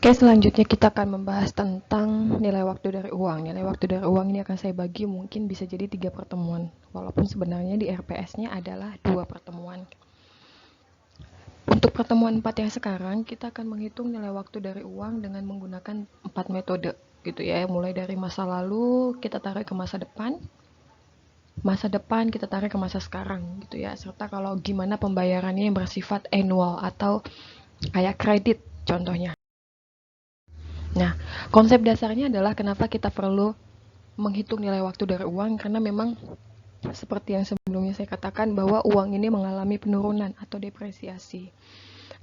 Oke, selanjutnya kita akan membahas tentang nilai waktu dari uang. Nilai waktu dari uang ini akan saya bagi mungkin bisa jadi 3 pertemuan, walaupun sebenarnya di RPS-nya adalah 2 pertemuan. Untuk pertemuan 4 yang sekarang, kita akan menghitung nilai waktu dari uang dengan menggunakan 4 metode, gitu ya. Mulai dari masa lalu, kita tarik ke masa depan kita tarik ke masa sekarang, gitu ya. Serta kalau gimana pembayarannya yang bersifat annual atau kayak kredit contohnya. Nah, konsep dasarnya adalah kenapa kita perlu menghitung nilai waktu dari uang, karena memang seperti yang sebelumnya saya katakan bahwa uang ini mengalami penurunan atau depresiasi.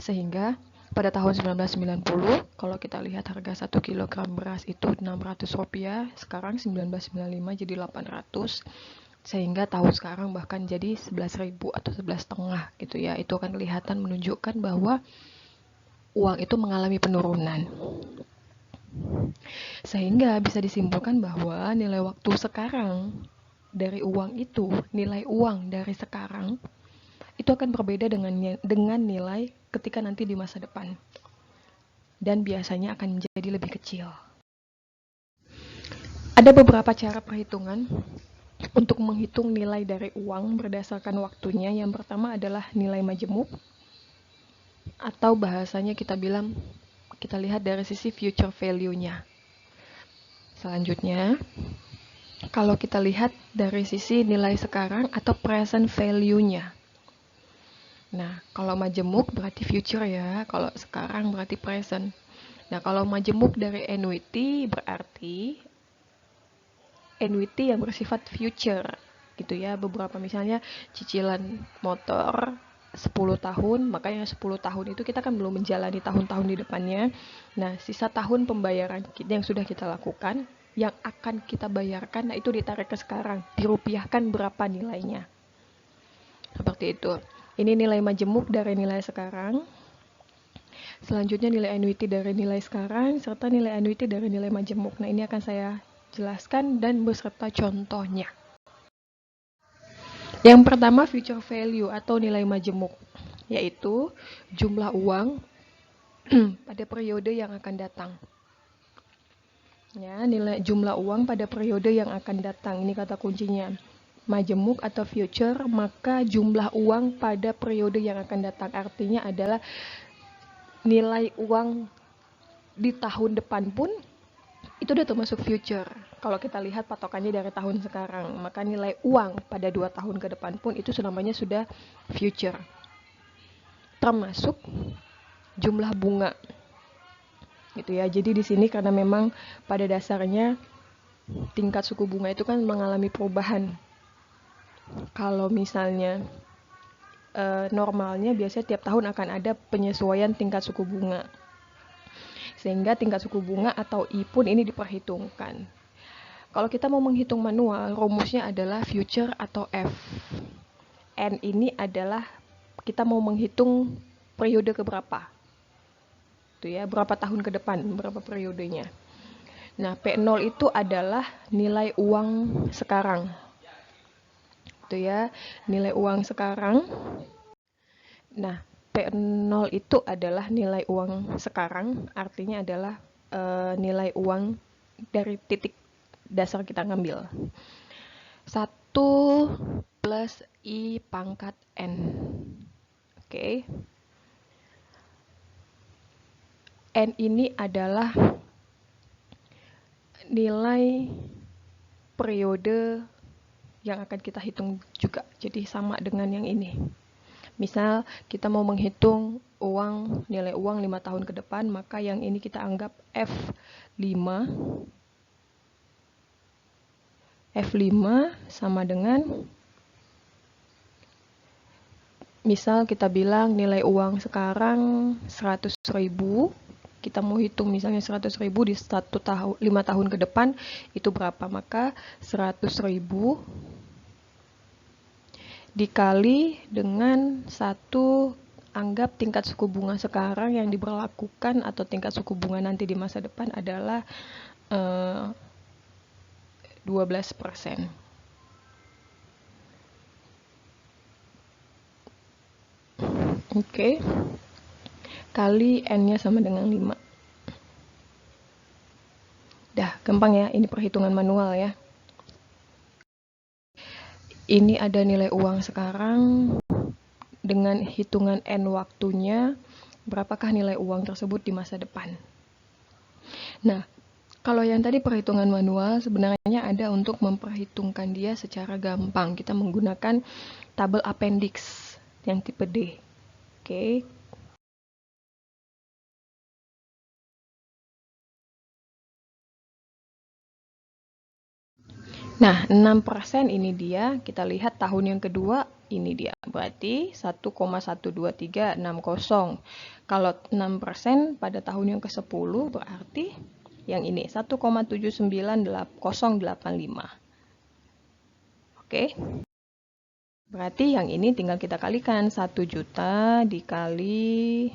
Sehingga pada tahun 1990, kalau kita lihat harga 1 kilogram beras itu Rp600, sekarang 1995 jadi 800, sehingga tahun sekarang bahkan jadi 11.000 atau 11,5 gitu ya. Itu akan kelihatan menunjukkan bahwa uang itu mengalami penurunan. Sehingga bisa disimpulkan bahwa nilai waktu sekarang dari uang itu, nilai uang dari sekarang, itu akan berbeda dengan nilai ketika nanti di masa depan. Dan biasanya akan menjadi lebih kecil. Ada beberapa cara perhitungan untuk menghitung nilai dari uang berdasarkan waktunya. Yang pertama adalah nilai majemuk, atau bahasanya kita lihat dari sisi future value-nya. Selanjutnya, kalau kita lihat dari sisi nilai sekarang atau present value-nya. Nah, kalau majemuk berarti future ya, kalau sekarang berarti present. Nah, kalau majemuk dari annuity berarti annuity yang bersifat future, gitu ya. Beberapa misalnya cicilan motor 10 tahun, makanya 10 tahun itu kita kan belum menjalani tahun-tahun di depannya. Nah, sisa tahun pembayaran yang sudah kita lakukan, yang akan kita bayarkan, nah itu ditarik ke sekarang, dirupiahkan berapa nilainya. Seperti itu. Ini nilai majemuk dari nilai sekarang. Selanjutnya nilai annuity dari nilai sekarang, serta nilai annuity dari nilai majemuk. Nah, ini akan saya jelaskan dan beserta contohnya. Yang pertama future value atau nilai majemuk, yaitu jumlah uang pada periode yang akan datang. Ya, nilai jumlah uang pada periode yang akan datang, ini kata kuncinya. Majemuk atau future, maka jumlah uang pada periode yang akan datang. Artinya adalah nilai uang di tahun depan pun itu udah termasuk future. Kalau kita lihat patokannya dari tahun sekarang, maka nilai uang pada 2 tahun ke depan pun itu namanya sudah future. Termasuk jumlah bunga. Gitu ya. Jadi di sini karena memang pada dasarnya tingkat suku bunga itu kan mengalami perubahan. Kalau misalnya normalnya biasanya tiap tahun akan ada penyesuaian tingkat suku bunga. Sehingga tingkat suku bunga atau I pun ini diperhitungkan. Kalau kita mau menghitung manual, rumusnya adalah future atau F. N ini adalah kita mau menghitung periode keberapa. Itu ya, berapa tahun ke depan, berapa periodenya. Nah, P0 itu adalah nilai uang sekarang. Itu ya, nilai uang sekarang. Nah, P0 itu adalah nilai uang sekarang, artinya adalah nilai uang dari titik dasar kita ngambil. 1 plus I pangkat N. Oke. N ini adalah nilai periode yang akan kita hitung juga. Jadi sama dengan yang ini. Misal kita mau menghitung nilai uang 5 tahun ke depan, maka yang ini kita anggap F5. F5 sama dengan, misal kita bilang nilai uang sekarang 100.000, kita mau hitung misalnya 100.000 di 5 tahun ke depan itu berapa, maka 100.000 dikali dengan 1, anggap tingkat suku bunga sekarang yang diberlakukan atau tingkat suku bunga nanti di masa depan adalah 12%. Oke. Kali N-nya sama dengan 5. Gampang ya, ini perhitungan manual ya. Ini ada nilai uang sekarang dengan hitungan N waktunya, berapakah nilai uang tersebut di masa depan. Nah, kalau yang tadi perhitungan manual sebenarnya ada untuk memperhitungkan dia secara gampang. Kita menggunakan tabel appendix yang tipe D. Oke. Nah, 6% ini dia, kita lihat tahun yang kedua, ini dia. Berarti 1,12360. Kalau 6% pada tahun yang ke-10 berarti yang ini 1,79085. Oke. Berarti yang ini tinggal kita kalikan 1 juta dikali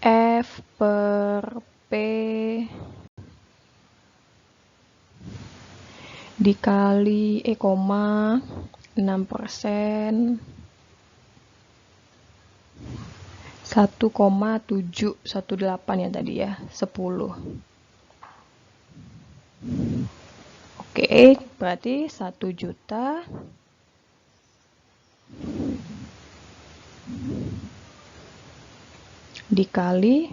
F per P dikali 6%, 1,718 ya tadi ya, 10. Oke, berarti 1 juta dikali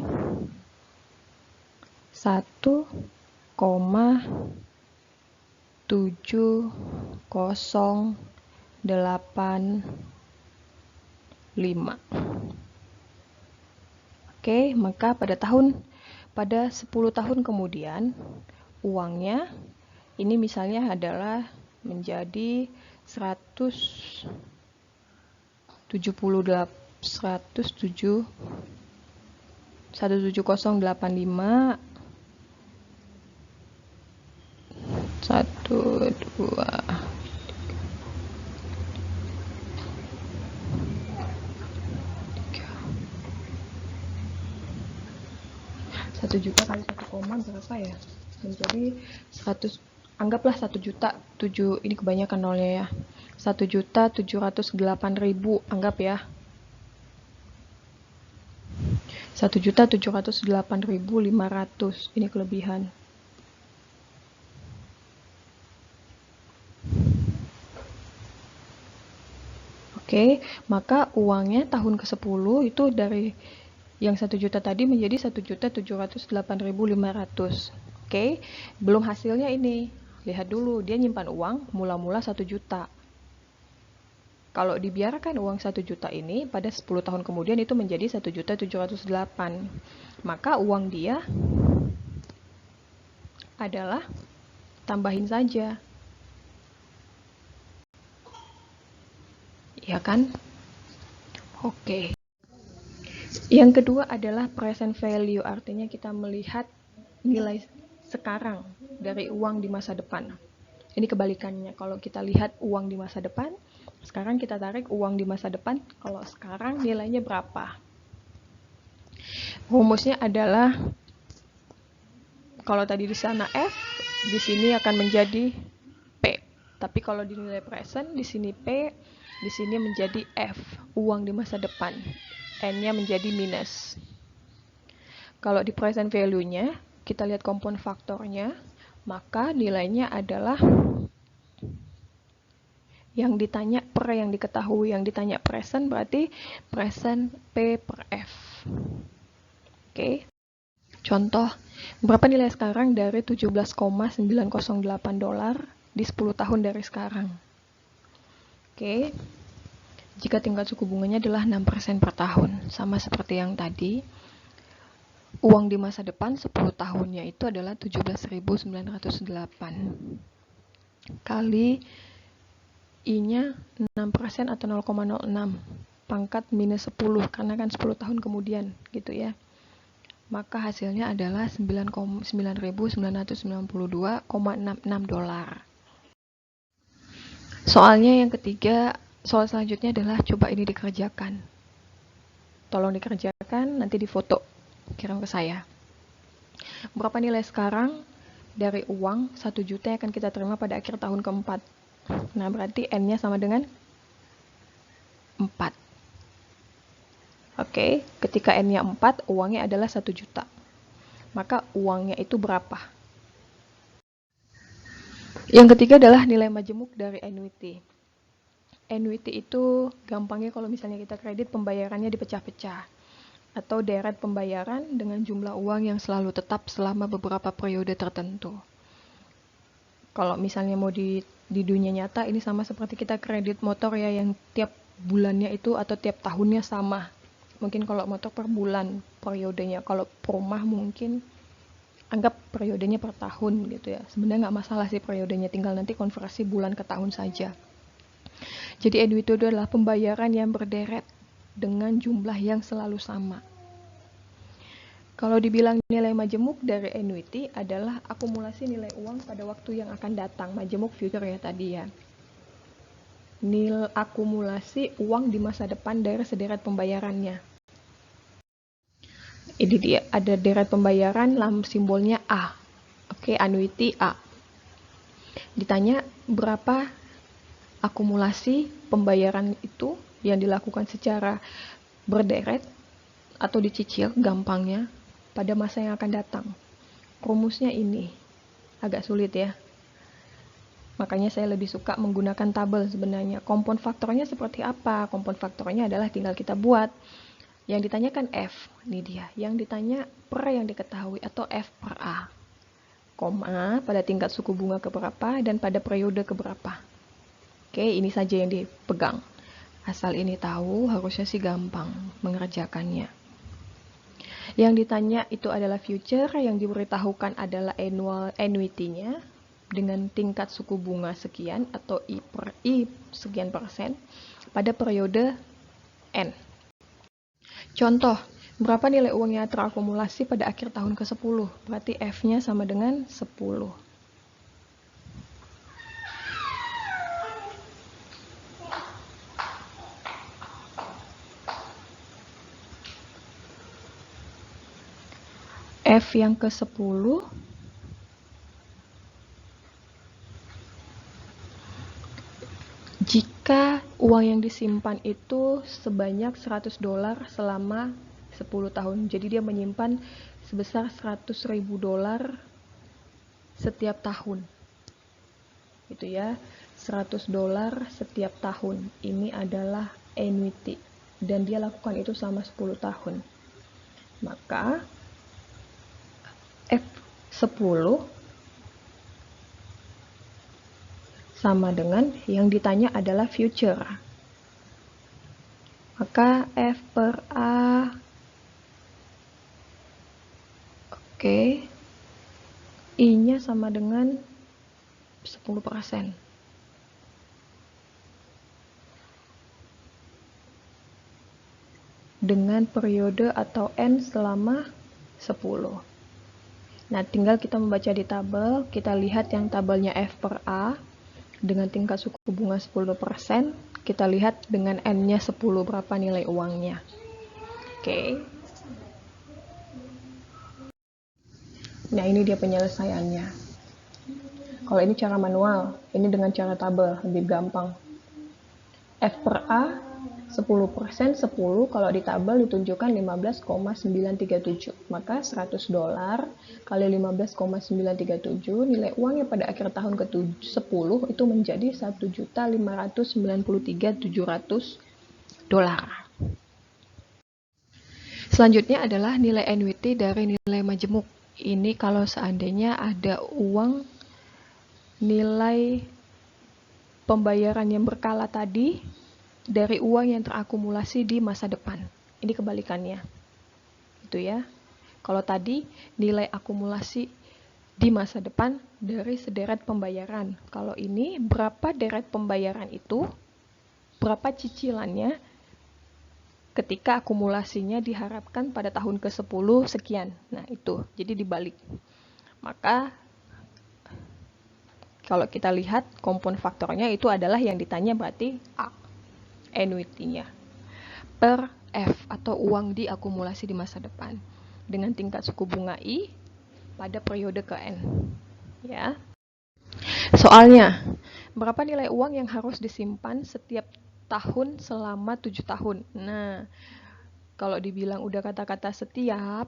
1,785. Oke, maka pada 10 tahun kemudian uangnya ini misalnya adalah menjadi 17085 1 juta kali 1 koma berapa ya? Menjadi 100, anggaplah 1 juta 7, ini kebanyakan nolnya ya. 1.708.000 anggap ya. 1.708.500 ini kelebihan. Oke, maka uangnya tahun ke-10 itu dari yang 1 juta tadi menjadi 1.708.500. Oke, belum hasilnya ini. Lihat dulu, dia nyimpan uang mula-mula 1 juta. Kalau dibiarkan uang 1 juta ini pada 10 tahun kemudian itu menjadi 1.708. Maka uang dia adalah tambahin saja. Ya kan? Oke. Yang kedua adalah present value, artinya kita melihat nilai sekarang dari uang di masa depan. Ini kebalikannya, kalau kita lihat uang di masa depan, sekarang kita tarik uang di masa depan, kalau sekarang nilainya berapa? Rumusnya adalah, kalau tadi di sana F, di sini akan menjadi P. Tapi kalau di nilai present, di sini P, di sini menjadi F, uang di masa depan. N-nya menjadi minus. Kalau di present value-nya, kita lihat kompon faktornya, maka nilainya adalah yang ditanya per yang diketahui, yang ditanya present berarti present P per F. Oke. Contoh, berapa nilai sekarang dari 17,908 dolar di 10 tahun dari sekarang? Oke. Jika tingkat suku bunganya adalah 6% per tahun, sama seperti yang tadi, uang di masa depan 10 tahunnya itu adalah 17.908 kali I-nya 6% atau 0,06 pangkat minus 10 karena kan 10 tahun kemudian gitu ya. Maka hasilnya adalah 9.992,66 dolar. Soalnya yang ketiga, soal selanjutnya adalah coba ini dikerjakan. Tolong dikerjakan, nanti difoto, kirim ke saya. Berapa nilai sekarang dari uang 1 juta yang akan kita terima pada akhir tahun keempat? Nah, berarti N-nya sama dengan 4. Oke, ketika N-nya 4, uangnya adalah 1 juta. Maka uangnya itu berapa? Yang ketiga adalah nilai majemuk dari annuity. Annuity itu gampangnya kalau misalnya kita kredit, pembayarannya dipecah-pecah. Atau deret pembayaran dengan jumlah uang yang selalu tetap selama beberapa periode tertentu. Kalau misalnya mau di dunia nyata, ini sama seperti kita kredit motor ya, yang tiap bulannya itu atau tiap tahunnya sama. Mungkin kalau motor per bulan periodenya, kalau rumah mungkin anggap periodenya per tahun gitu ya. Sebenarnya nggak masalah sih periodenya, tinggal nanti konversi bulan ke tahun saja. Jadi annuity itu adalah pembayaran yang berderet dengan jumlah yang selalu sama. Kalau dibilang nilai majemuk dari annuity adalah akumulasi nilai uang pada waktu yang akan datang. Majemuk future ya tadi ya. Nilai akumulasi uang di masa depan dari sederet pembayarannya. Ini dia, ada deret pembayaran, simbolnya A. Oke, annuity A. Ditanya berapa akumulasi pembayaran itu yang dilakukan secara berderet atau dicicil, gampangnya, pada masa yang akan datang. Rumusnya ini agak sulit ya. Makanya saya lebih suka menggunakan tabel sebenarnya. Kompon faktornya seperti apa? Kompon faktornya adalah tinggal kita buat. Yang ditanyakan F, ini dia. Yang ditanya per yang diketahui atau F per A. Koma pada tingkat suku bunga keberapa dan pada periode keberapa. Oke, ini saja yang dipegang. Asal ini tahu, harusnya sih gampang mengerjakannya. Yang ditanya itu adalah future, yang diberitahukan adalah annuity-nya dengan tingkat suku bunga sekian atau I per I sekian persen pada periode N. Contoh, berapa nilai uang yang terakumulasi pada akhir tahun ke-10? Berarti F-nya sama dengan 10. F yang ke-10 jika uang yang disimpan itu sebanyak $100 selama 10 tahun. Jadi dia menyimpan sebesar $100.000 setiap tahun. Gitu ya. $100 setiap tahun. Ini adalah annuity dan dia lakukan itu selama 10 tahun. Maka F10 sama dengan yang ditanya adalah future. Maka F per A, oke, I-nya sama dengan 10%. Dengan periode atau N selama 10. Nah, tinggal kita membaca di tabel, kita lihat yang tabelnya F per A, dengan tingkat suku bunga 10%, kita lihat dengan N-nya 10 berapa nilai uangnya. Oke. Nah, ini dia penyelesaiannya. Kalau ini cara manual, ini dengan cara tabel, lebih gampang. F per A 10%, 10 kalau di tabel ditunjukkan 15,937. Maka $100 kali 15,937 nilai uangnya pada akhir tahun ke-10 itu menjadi $1.593.700. Selanjutnya adalah nilai annuity dari nilai majemuk. Ini kalau seandainya ada uang nilai pembayaran yang berkala tadi dari uang yang terakumulasi di masa depan. Ini kebalikannya. Itu ya. Kalau tadi nilai akumulasi di masa depan dari sederet pembayaran. Kalau ini berapa deret pembayaran itu, berapa cicilannya ketika akumulasinya diharapkan pada tahun ke-10 sekian. Nah, itu. Jadi dibalik. Maka kalau kita lihat kompon faktornya itu adalah yang ditanya berarti A. Annuity-nya per F atau uang diakumulasi di masa depan dengan tingkat suku bunga I pada periode ke N. Ya. Soalnya, berapa nilai uang yang harus disimpan setiap tahun selama 7 tahun. Nah, kalau dibilang udah kata-kata setiap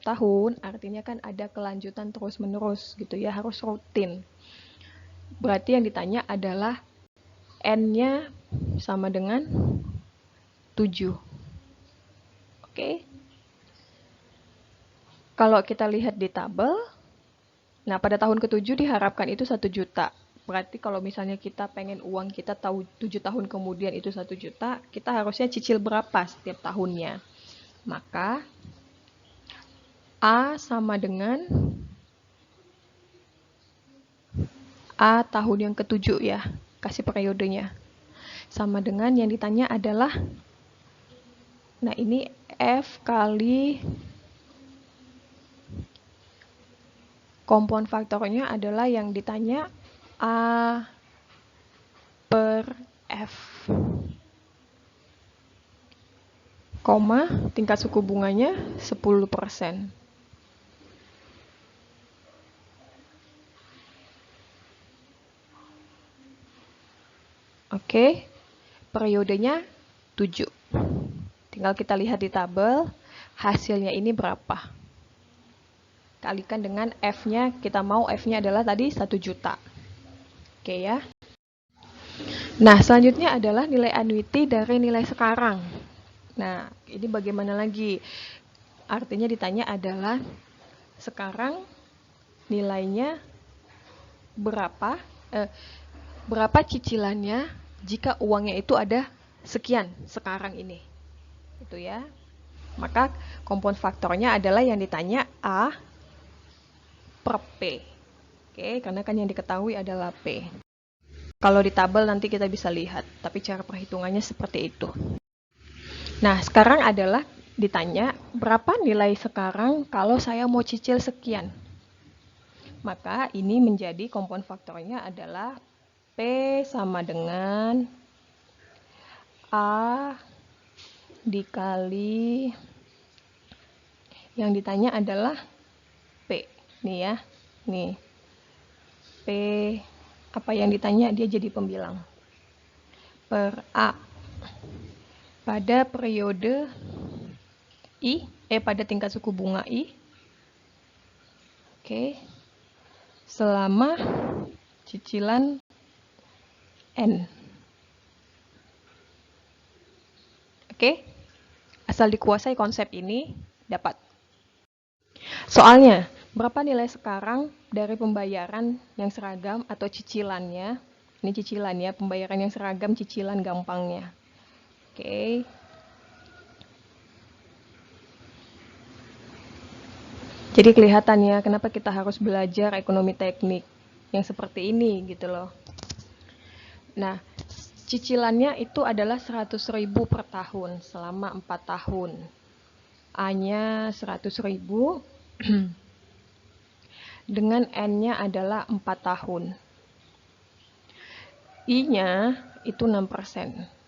tahun, artinya kan ada kelanjutan terus-menerus gitu ya, harus rutin. Berarti yang ditanya adalah N-nya sama dengan 7. Oke. Kalau kita lihat di tabel, nah pada tahun ke-7 diharapkan itu 1 juta. Berarti kalau misalnya kita pengen uang kita tahu 7 tahun kemudian itu 1 juta, kita harusnya cicil berapa setiap tahunnya. Maka A sama dengan A tahun yang ke-7 ya, kasih periodenya. Sama dengan yang ditanya adalah, nah ini F kali kompon faktornya adalah yang ditanya A per F. Koma, tingkat suku bunganya 10%. Oke, periodenya 7. Tinggal kita lihat di tabel, hasilnya ini berapa. Kalikan dengan F-nya, kita mau F-nya adalah tadi 1 juta. Oke ya. Nah, selanjutnya adalah nilai annuity dari nilai sekarang. Nah, ini bagaimana lagi? Artinya ditanya adalah, sekarang nilainya berapa? Berapa cicilannya jika uangnya itu ada sekian sekarang ini, itu ya. Maka kompon faktornya adalah yang ditanya A per P. Oke, karena kan yang diketahui adalah P. Kalau di tabel nanti kita bisa lihat, tapi cara perhitungannya seperti itu. Nah, sekarang adalah ditanya berapa nilai sekarang kalau saya mau cicil sekian. Maka ini menjadi kompon faktornya adalah P sama dengan A dikali, yang ditanya adalah P. Nih ya, nih. P, apa yang ditanya dia jadi pembilang. Per A. Pada periode I, pada tingkat suku bunga I. Oke. Selama cicilan N. Oke, asal dikuasai konsep ini, dapat. Soalnya, berapa nilai sekarang dari pembayaran yang seragam atau cicilannya? Ini cicilannya, pembayaran yang seragam, cicilan gampangnya. Oke. Jadi kelihatan ya, kenapa kita harus belajar ekonomi teknik yang seperti ini gitu loh. Nah, cicilannya itu adalah 100.000 per tahun selama 4 tahun. A-nya 100.000 dengan N-nya adalah 4 tahun. I-nya itu 6%.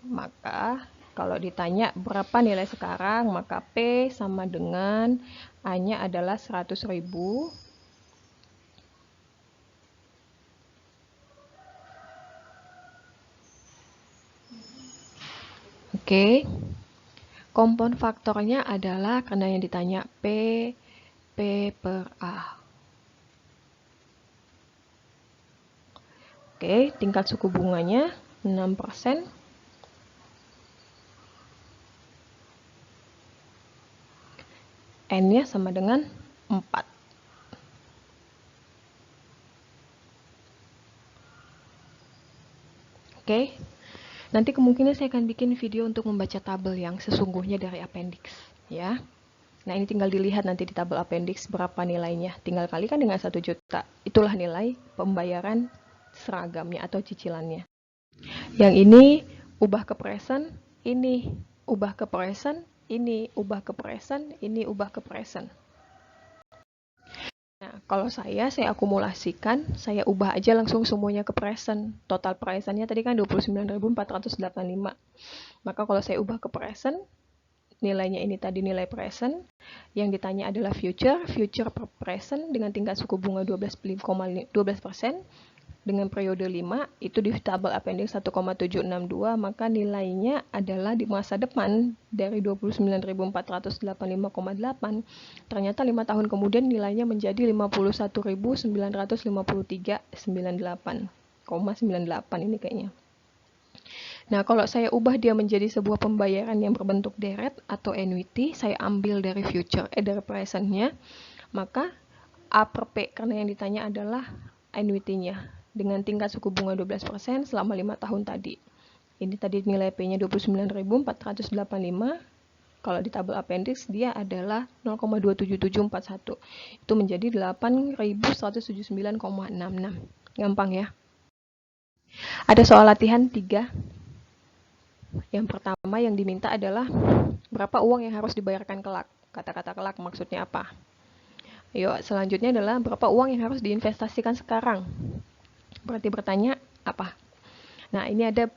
Maka kalau ditanya berapa nilai sekarang, maka P sama dengan A-nya adalah 100.000 Oke. Kompon faktornya adalah, karena yang ditanya P per A. Oke, tingkat suku bunganya 6%. N-nya sama dengan 4. Oke. Nanti kemungkinan saya akan bikin video untuk membaca tabel yang sesungguhnya dari appendix, ya. Nah, ini tinggal dilihat nanti di tabel appendix berapa nilainya. Tinggal kalikan dengan 1 juta. Itulah nilai pembayaran seragamnya atau cicilannya. Yang ini ubah ke present, ini ubah ke present, ini ubah ke present, ini ubah ke present. Nah, kalau saya akumulasikan, saya ubah aja langsung semuanya ke present. Total presentnya tadi kan 29.485. Maka kalau saya ubah ke present, nilainya ini tadi nilai present. Yang ditanya adalah future per present dengan tingkat suku bunga 12%. dengan periode 5 itu di tabel appendix 1,762, maka nilainya adalah di masa depan dari 29.485,8 ternyata 5 tahun kemudian nilainya menjadi 51.953,98,98 ini kayaknya. Nah, kalau saya ubah dia menjadi sebuah pembayaran yang berbentuk deret atau annuity, saya ambil dari dari presentnya, maka A per P, karena yang ditanya adalah annuity-nya dengan tingkat suku bunga 12% selama 5 tahun tadi. Ini tadi nilai P-nya 29.485. Kalau di tabel appendix dia adalah 0,27741. Itu menjadi 8.179,66. Gampang ya. Ada soal latihan 3. Yang pertama yang diminta adalah berapa uang yang harus dibayarkan kelak. Kata-kata kelak maksudnya apa? Yuk, selanjutnya adalah berapa uang yang harus diinvestasikan sekarang. Berarti bertanya apa? Nah, ini ada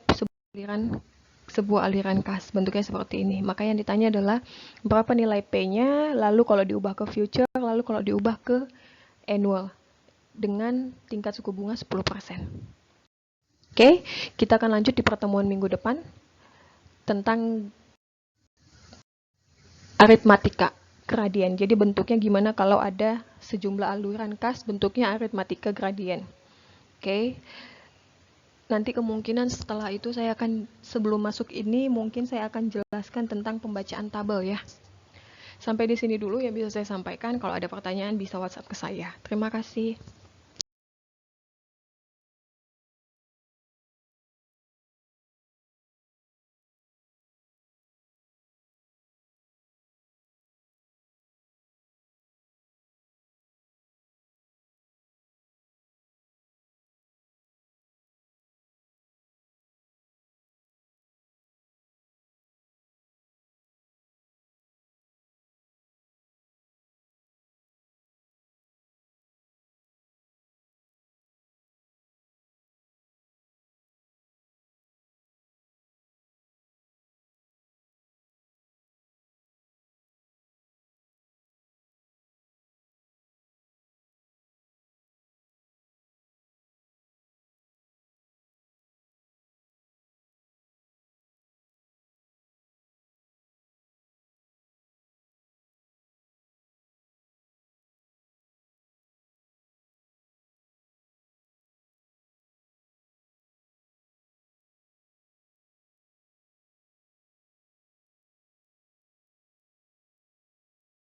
sebuah aliran kas, bentuknya seperti ini. Maka yang ditanya adalah berapa nilai P-nya, lalu kalau diubah ke future, lalu kalau diubah ke annual dengan tingkat suku bunga 10%. Oke, kita akan lanjut di pertemuan minggu depan tentang aritmatika gradien. Jadi bentuknya gimana kalau ada sejumlah aliran kas, bentuknya aritmatika gradien. Oke. Nanti kemungkinan setelah itu saya akan, sebelum masuk ini, mungkin saya akan jelaskan tentang pembacaan tabel ya. Sampai di sini dulu yang bisa saya sampaikan. Kalau ada pertanyaan bisa WhatsApp ke saya. Terima kasih.